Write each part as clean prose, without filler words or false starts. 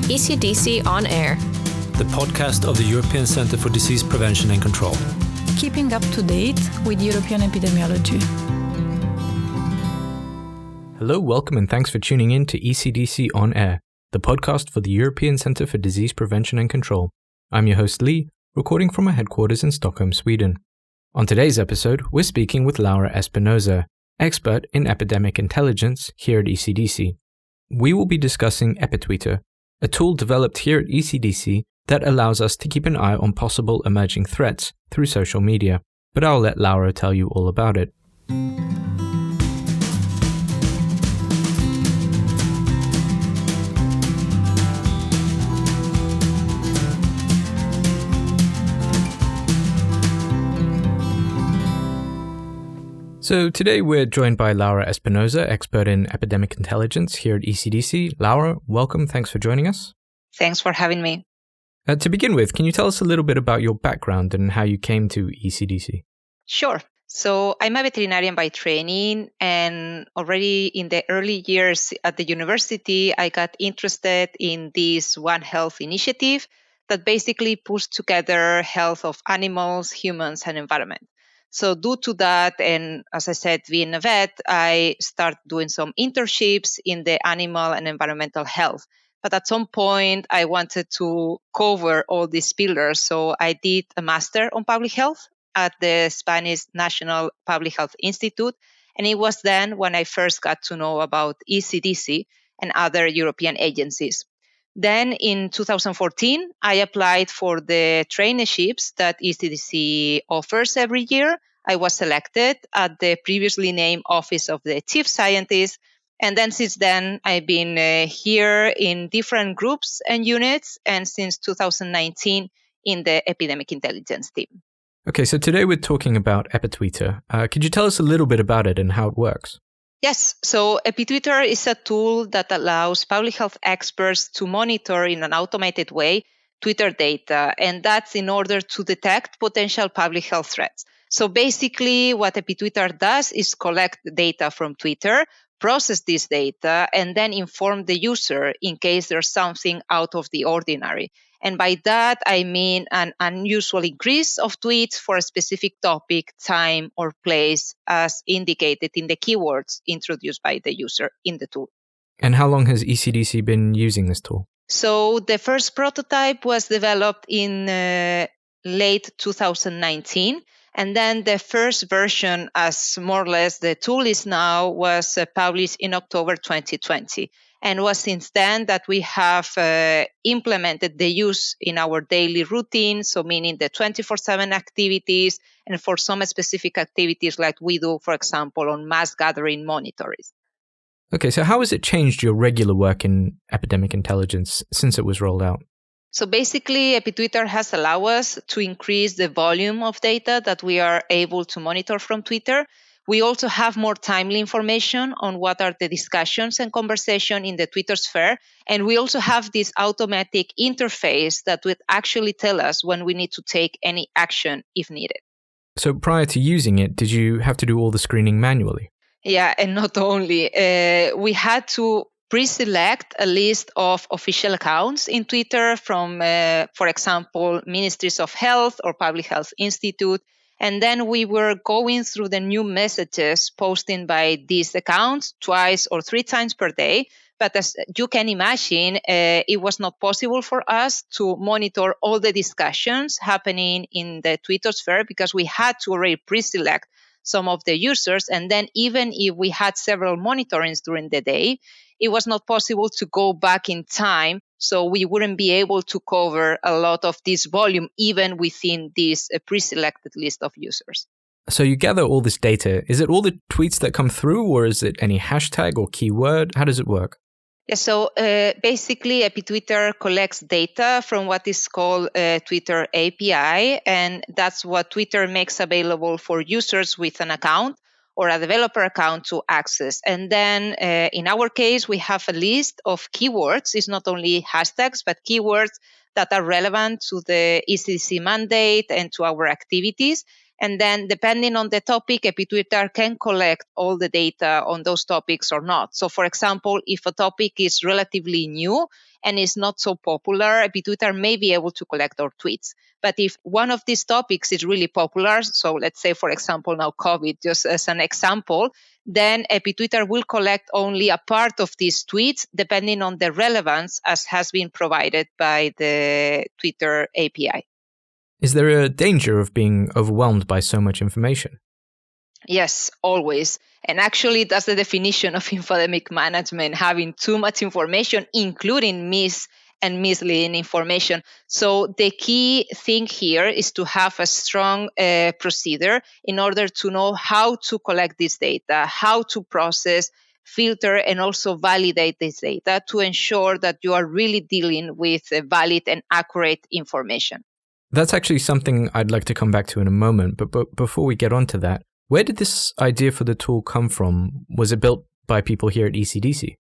ECDC On Air, the podcast of the European Centre for Disease Prevention and Control. Keeping up to date with European epidemiology. Hello, welcome, and thanks for tuning in to ECDC On Air, the podcast for the European Centre for Disease Prevention and Control. I'm your host Lee, recording from our headquarters in Stockholm, Sweden. On today's episode, we're speaking with Laura Espinosa, expert in epidemic intelligence here at ECDC. We will be discussing Epitweetr, a tool developed here at ECDC that allows us to keep an eye on possible emerging threats through social media. But I'll let Laura tell you all about it. So today we're joined by Laura Espinosa, expert in epidemic intelligence here at ECDC. Laura, welcome. Thanks for joining us. Thanks for having me. To begin with, can you tell us a little bit about your background and how you came to ECDC? Sure. So I'm a veterinarian by training, and already in the early years at the university, I got interested in this One Health initiative that basically puts together health of animals, humans, and environment. So due to that, and as I said, being a vet, I started doing some internships in the animal and environmental health. But at some point, I wanted to cover all these pillars. So I did a master on public health at the Spanish National Public Health Institute. And it was then when I first got to know about ECDC and other European agencies. Then in 2014, I applied for the traineeships that ECDC offers every year. I was selected at the previously named Office of the Chief Scientist. And then since then, I've been here in different groups and units, and since 2019 in the Epidemic Intelligence team. Okay, so today we're talking about Epitweetr. Could you tell us a little bit about it and how it works? Yes, so Epitweetr is a tool that allows public health experts to monitor in an automated way Twitter data, and that's in order to detect potential public health threats. So basically what Epitweetr does is collect data from Twitter, process this data, and then inform the user in case there's something out of the ordinary. And by that, I mean an unusual increase of tweets for a specific topic, time, or place, as indicated in the keywords introduced by the user in the tool. And how long has ECDC been using this tool? So the first prototype was developed in late 2019. And then the first version, as more or less the tool is now, was published in October 2020. And it was since then that we have implemented the use in our daily routine, so meaning the 24/7 activities, and for some specific activities like we do, for example, on mass gathering monitoring. Okay, so how has it changed your regular work in epidemic intelligence since it was rolled out? So basically, Epitweetr has allowed us to increase the volume of data that we are able to monitor from Twitter. We also have more timely information on what are the discussions and conversation in the Twitter sphere. And we also have this automatic interface that would actually tell us when we need to take any action if needed. So prior to using it, did you have to do all the screening manually? Yeah, and not only. We had to pre-select a list of official accounts in Twitter from, for example, Ministries of Health or Public Health Institute. And then we were going through the new messages posted by these accounts twice or three times per day. But as you can imagine, it was not possible for us to monitor all the discussions happening in the Twitter sphere because we had to already pre-select some of the users. And then even if we had several monitorings during the day, it was not possible to go back in time. So we wouldn't be able to cover a lot of this volume, even within this pre-selected list of users. So you gather all this data. Is it all the tweets that come through, or is it any hashtag or keyword? How does it work? Yeah, so basically, Epitweetr collects data from what is called Twitter API, and that's what Twitter makes available for users with an account or a developer account to access. And then in our case, we have a list of keywords. It's not only hashtags, but keywords that are relevant to the ECDC mandate and to our activities. And then depending on the topic, Epitweetr can collect all the data on those topics or not. So for example, if a topic is relatively new and is not so popular, Epitweetr may be able to collect our tweets. But if one of these topics is really popular, so let's say, for example, now COVID, just as an example, then Epitweetr will collect only a part of these tweets depending on the relevance as has been provided by the Twitter API. Is there a danger of being overwhelmed by so much information? Yes, always. And actually, that's the definition of infodemic management, having too much information, including and misleading information. So the key thing here is to have a strong procedure in order to know how to collect this data, how to process, filter, and also validate this data to ensure that you are really dealing with valid and accurate information. That's actually something I'd like to come back to in a moment, but before we get on to that, where did this idea for the tool come from? Was it built by people here at ECDC?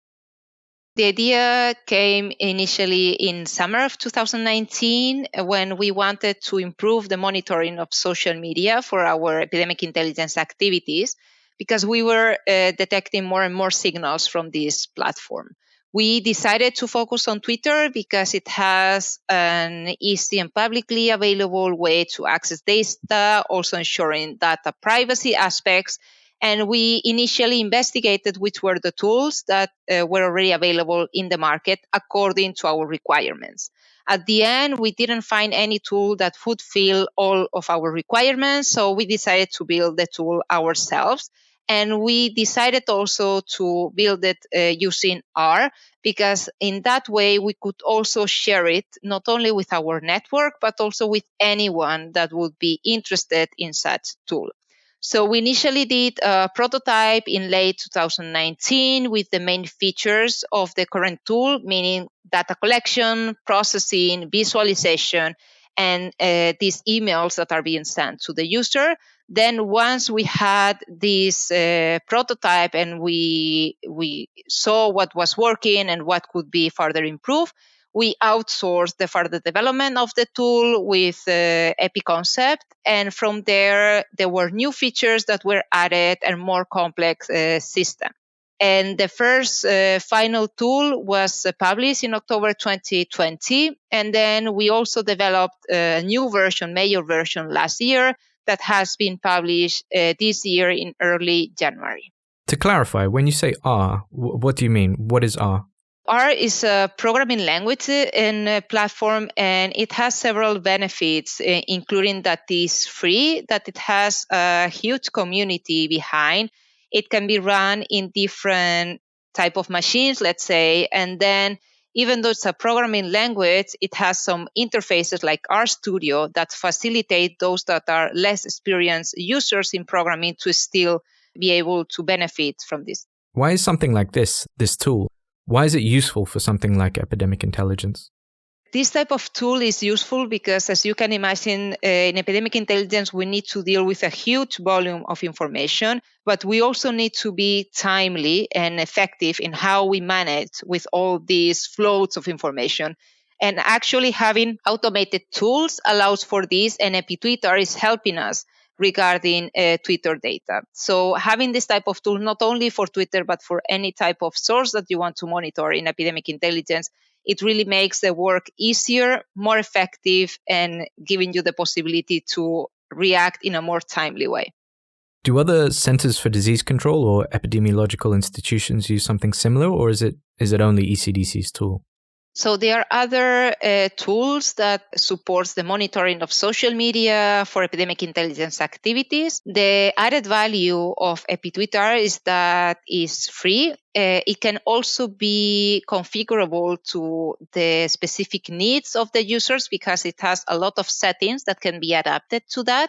The idea came initially in summer of 2019 when we wanted to improve the monitoring of social media for our epidemic intelligence activities because we were detecting more and more signals from this platform. We decided to focus on Twitter because it has an easy and publicly available way to access data, also ensuring data privacy aspects. And we initially investigated which were the tools that were already available in the market according to our requirements. At the end, we didn't find any tool that fulfill all of our requirements, so we decided to build the tool ourselves. And we decided also to build it using R, because in that way we could also share it not only with our network, but also with anyone that would be interested in such tool. So we initially did a prototype in late 2019 with the main features of the current tool, meaning data collection, processing, visualization, and these emails that are being sent to the user. Then once we had this prototype and we saw what was working and what could be further improved, we outsourced the further development of the tool with EpiConcept. And from there were new features that were added and more complex system. And the first final tool was published in October 2020. And then we also developed a new version, major version last year that has been published this year in early January. To clarify, when you say R, what do you mean? What is R? R is a programming language and a platform, and it has several benefits, including that it's free, that it has a huge community behind. It can be run in different type of machines, let's say, and then even though it's a programming language, it has some interfaces like RStudio that facilitate those that are less experienced users in programming to still be able to benefit from this. Why is something like this tool, why is it useful for something like epidemic intelligence? This type of tool is useful because, as you can imagine, in epidemic intelligence, we need to deal with a huge volume of information, but we also need to be timely and effective in how we manage with all these flows of information. And actually having automated tools allows for this, and Epitweetr is helping us regarding Twitter data. So having this type of tool, not only for Twitter, but for any type of source that you want to monitor in epidemic intelligence, it really makes the work easier, more effective, and giving you the possibility to react in a more timely way. Do other centers for disease control or epidemiological institutions use something similar, or is it only ECDC's tool? So there are other tools that supports the monitoring of social media for epidemic intelligence activities. The added value of Epitweetr is that it's free. It can also be configurable to the specific needs of the users because it has a lot of settings that can be adapted to that.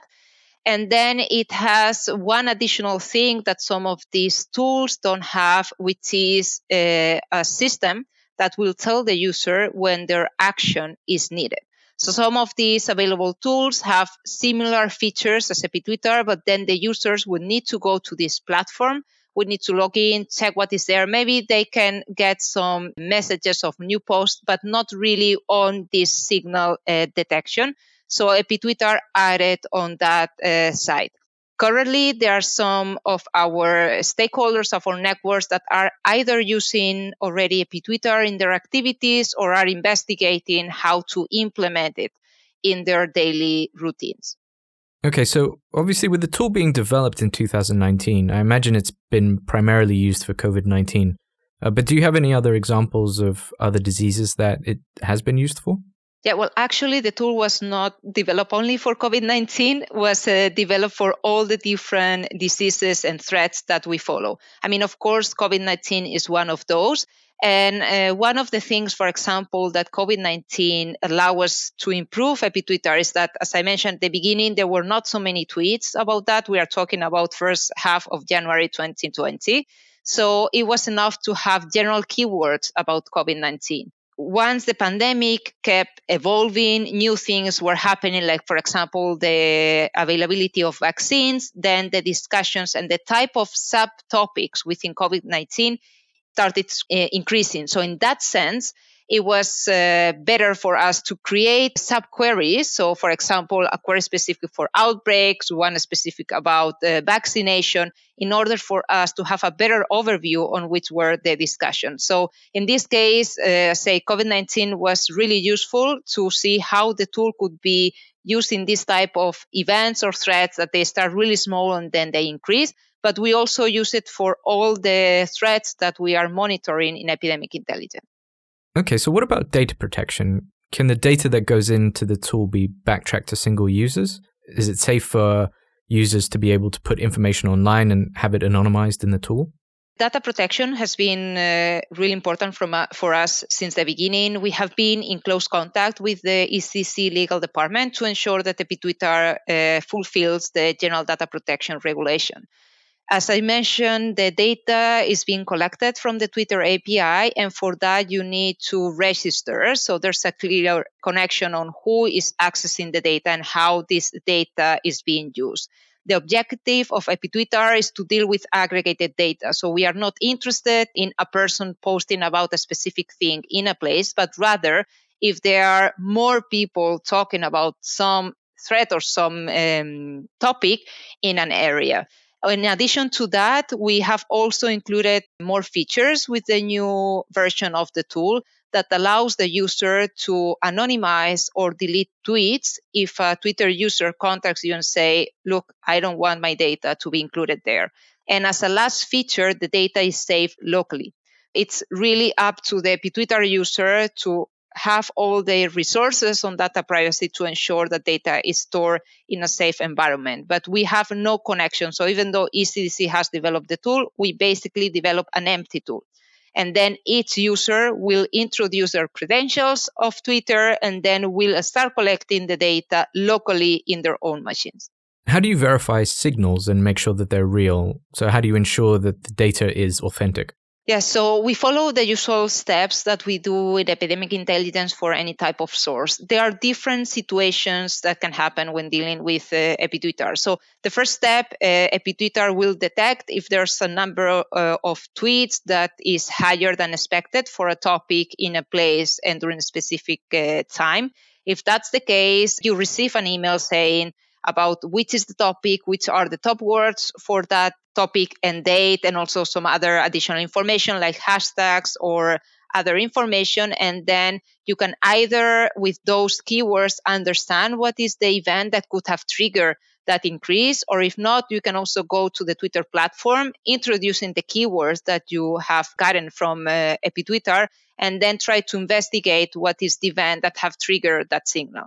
And then it has one additional thing that some of these tools don't have, which is a system that will tell the user when their action is needed. So some of these available tools have similar features as Epitweetr, but then the users would need to go to this platform, would need to log in, check what is there. Maybe they can get some messages of new posts, but not really on this signal detection. So Epitweetr added on that side. Currently, there are some of our stakeholders of our networks that are either using already Epitweetr in their activities or are investigating how to implement it in their daily routines. Okay, so obviously with the tool being developed in 2019, I imagine it's been primarily used for COVID-19. But do you have any other examples of other diseases that it has been used for? Yeah, well, actually, the tool was not developed only for COVID-19, was developed for all the different diseases and threats that we follow. I mean, of course, COVID-19 is one of those. And one of the things, for example, that COVID-19 allow us to improve Epitweetr is that, as I mentioned at the beginning, there were not so many tweets about that. We are talking about first half of January 2020. So it was enough to have general keywords about COVID-19. Once the pandemic kept evolving, new things were happening, like, for example, the availability of vaccines, then the discussions and the type of subtopics within COVID-19 started increasing. So in that sense, it was better for us to create subqueries. So, for example, a query specific for outbreaks, one specific about vaccination, in order for us to have a better overview on which were the discussions. So in this case, say COVID-19 was really useful to see how the tool could be used in this type of events or threats that they start really small and then they increase. But we also use it for all the threats that we are monitoring in epidemic intelligence. Okay, so what about data protection? Can the data that goes into the tool be backtracked to single users? Is it safe for users to be able to put information online and have it anonymized in the tool? Data protection has been really important for us since the beginning. We have been in close contact with the ECDC legal department to ensure that Epitweetr fulfills the general data protection regulation. As I mentioned, the data is being collected from the Twitter API, and for that you need to register. So there's a clear connection on who is accessing the data and how this data is being used. The objective of Epitweetr is to deal with aggregated data. So we are not interested in a person posting about a specific thing in a place, but rather if there are more people talking about some threat or some topic in an area. In addition to that, we have also included more features with the new version of the tool that allows the user to anonymize or delete tweets if a Twitter user contacts you and say, look, I don't want my data to be included there. And as a last feature, the data is saved locally. It's really up to the Epitweetr user to have all the resources on data privacy to ensure that data is stored in a safe environment. But we have no connection. So even though ECDC has developed the tool, we basically develop an empty tool. And then each user will introduce their credentials of Twitter and then will start collecting the data locally in their own machines. How do you verify signals and make sure that they're real? So how do you ensure that the data is authentic? Yeah, so we follow the usual steps that we do in epidemic intelligence for any type of source. There are different situations that can happen when dealing with Epitweetr. So the first step, Epitweetr will detect if there's a number of tweets that is higher than expected for a topic in a place and during a specific time. If that's the case, you receive an email saying about which is the topic, which are the top words for that topic and date, and also some other additional information like hashtags or other information. And then you can either, with those keywords, understand what is the event that could have triggered that increase, or if not, you can also go to the Twitter platform, introducing the keywords that you have gotten from Epitweetr, and then try to investigate what is the event that have triggered that signal.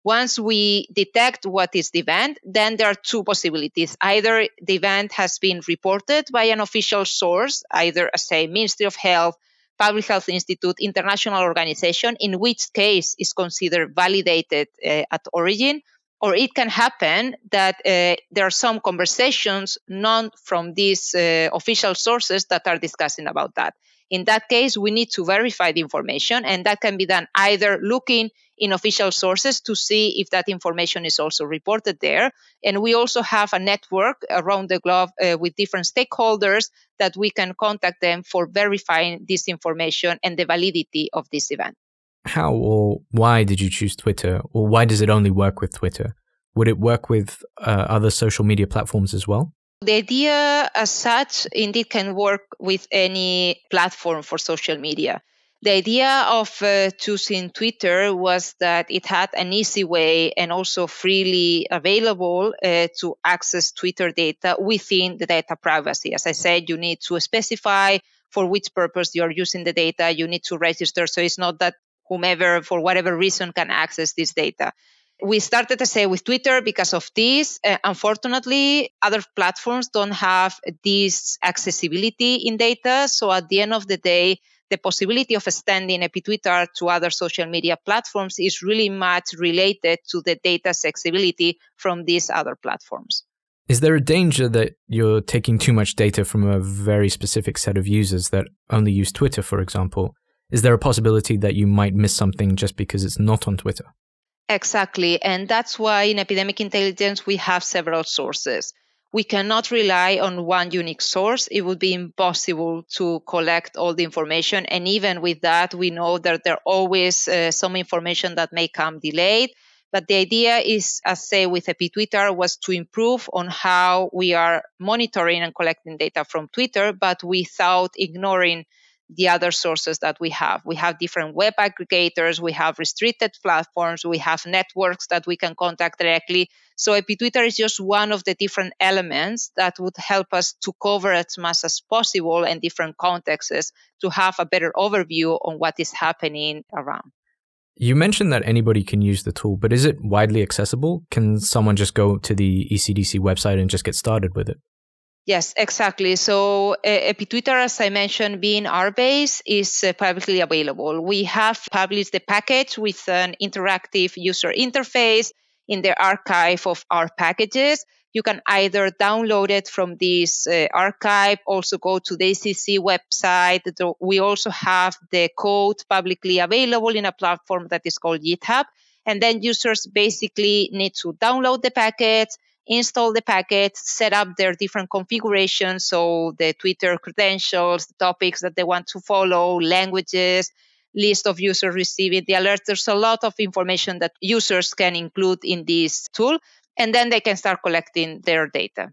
Once we detect what is the event, then there are two possibilities. Either the event has been reported by an official source, either, say, Ministry of Health, Public Health Institute, international organization, in which case is considered validated at origin, or it can happen that there are some conversations known from these official sources that are discussing about that. In that case, we need to verify the information, and that can be done either looking in official sources to see if that information is also reported there. And we also have a network around the globe with different stakeholders that we can contact them for verifying this information and the validity of this event. How or why did you choose Twitter? Or why does it only work with Twitter? Would it work with other social media platforms as well? The idea as such indeed can work with any platform for social media. The idea of choosing Twitter was that it had an easy way and also freely available to access Twitter data within the data privacy. As I said, you need to specify for which purpose you are using the data. You need to register. So it's not that whomever, for whatever reason, can access this data. We started to say with Twitter because of this. Unfortunately, other platforms don't have this accessibility in data. So at the end of the day, the possibility of extending Epitweetr to other social media platforms is really much related to the data accessibility from these other platforms. Is there a danger that you're taking too much data from a very specific set of users that only use Twitter, for example? Is there a possibility that you might miss something just because it's not on Twitter? Exactly. And that's why in epidemic intelligence, we have several sources. We cannot rely on one unique source. It would be impossible to collect all the information. And even with that, we know that there are always some information that may come delayed. But the idea is, as say with Epitweetr, was to improve on how we are monitoring and collecting data from Twitter, but without ignoring the other sources that we have. We have different web aggregators, we have restricted platforms, we have networks that we can contact directly. So Epitweetr is just one of the different elements that would help us to cover as much as possible in different contexts to have a better overview on what is happening around. You mentioned that anybody can use the tool, but is it widely accessible? Can someone just go to the ECDC website and just get started with it? Yes, exactly. So Epitweetr, as I mentioned, being R-based, is publicly available. We have published the package with an interactive user interface in the archive of our packages. You can either download it from this archive, also go to the ECDC website. We also have the code publicly available in a platform that is called GitHub. And then users basically need to download the package, install the package, set up their different configurations, so the Twitter credentials, the topics that they want to follow, languages, list of users receiving the alerts. There's a lot of information that users can include in this tool, and then they can start collecting their data.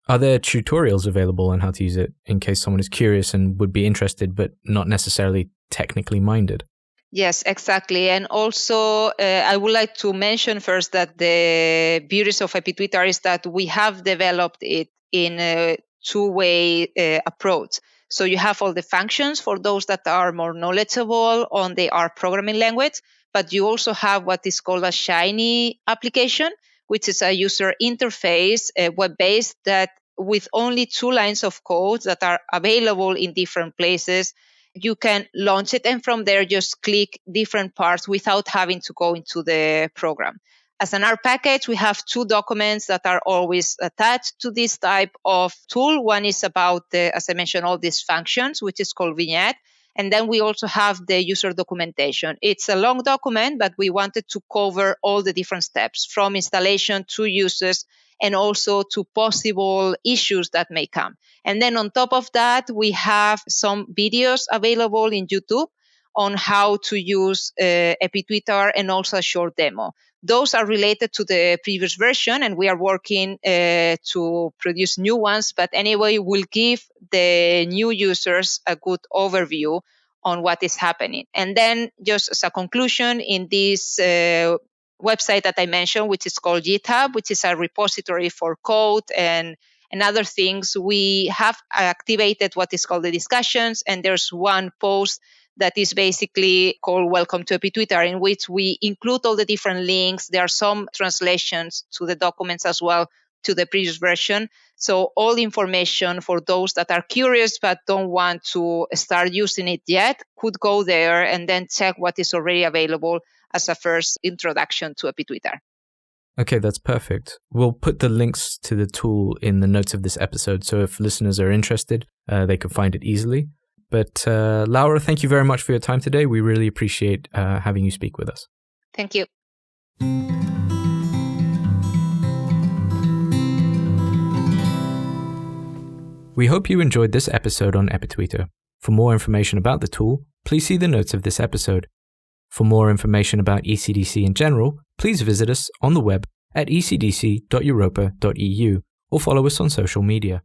Are there tutorials available on how to use it in case someone is curious and would be interested but not necessarily technically minded? Yes, exactly. And also, I would like to mention first that the beauties of Epitweetr is that we have developed it in a two-way approach. So you have all the functions for those that are more knowledgeable on the R programming language, but you also have what is called a Shiny application, which is a user interface, web-based, that with only 2 lines of code that are available in different places, you can launch it, and from there just click different parts without having to go into the program. As an R package, we have 2 documents that are always attached to this type of tool. One is about, as I mentioned, all these functions, which is called Vignette. And then we also have the user documentation. It's a long document, but we wanted to cover all the different steps from installation to uses and also to possible issues that may come. And then on top of that, we have some videos available in YouTube on how to use Epitweetr and also a short demo. Those are related to the previous version, and we are working to produce new ones. But anyway, we'll give the new users a good overview on what is happening. And then just as a conclusion, in this website that I mentioned, which is called GitHub, which is a repository for code and other things, we have activated what is called the discussions. And there's one post that is basically called Welcome to Epitweetr, in which we include all the different links. There are some translations to the documents as well to the previous version. So all information for those that are curious but don't want to start using it yet could go there and then check what is already available as a first introduction to Epitweetr. Okay, that's perfect. We'll put the links to the tool in the notes of this episode, so if listeners are interested, they can find it easily. But Laura, thank you very much for your time today. We really appreciate having you speak with us. Thank you. We hope you enjoyed this episode on Epitweetr. For more information about the tool, please see the notes of this episode. For more information about ECDC in general, please visit us on the web at ecdc.europa.eu or follow us on social media.